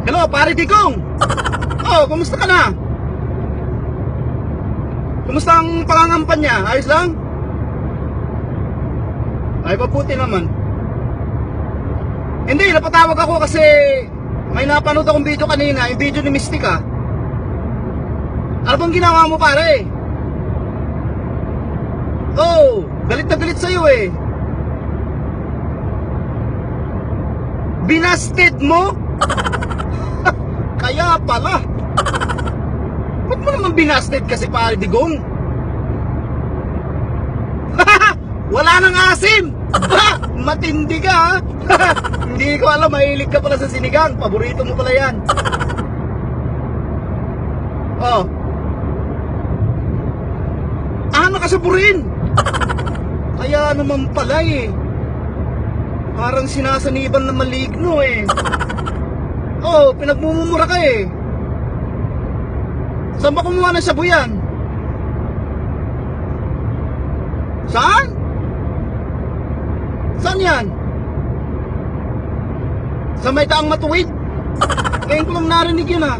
Hello, pare Digong. Oh, kumusta ka na? Kumusta ang pangangampanya? Ayos lang? Ay, mabuti naman. Hindi, napatawag ako kasi may napanood akong video kanina, yung video ni Mystica. Ano bang ginawa mo, pare? Oh, galit na galit sa'yo eh. Binasted mo? Kaya pala. Ba't mo naman binasted kasi, pare Digong? Wala nang asim. Matindi ka ha. Hindi ko alam, mahilig ka pala sa sinigang. Paborito mo pala yan. Oh. Nakasaburin. Kaya naman pala eh. Parang sinasaniban na maligno eh. Oh, pinagmumura ka eh. Saan ba kumuha ng shabu yan? Saan? Saan yan? Sa may Daang Matuwid? Ngayon ko lang narinig yun ha.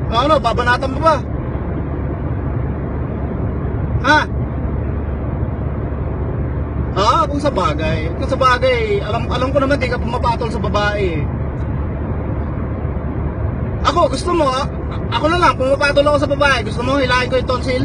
Ano, babanatan mo ba? Ha? Kung sa bagay. Kung sa bagay, alam ko naman di ka pumapatol sa babae. Ako, gusto mo, ako na lang, pumapatol ako sa babae. Gusto mo, hilahin ko yung tonsil?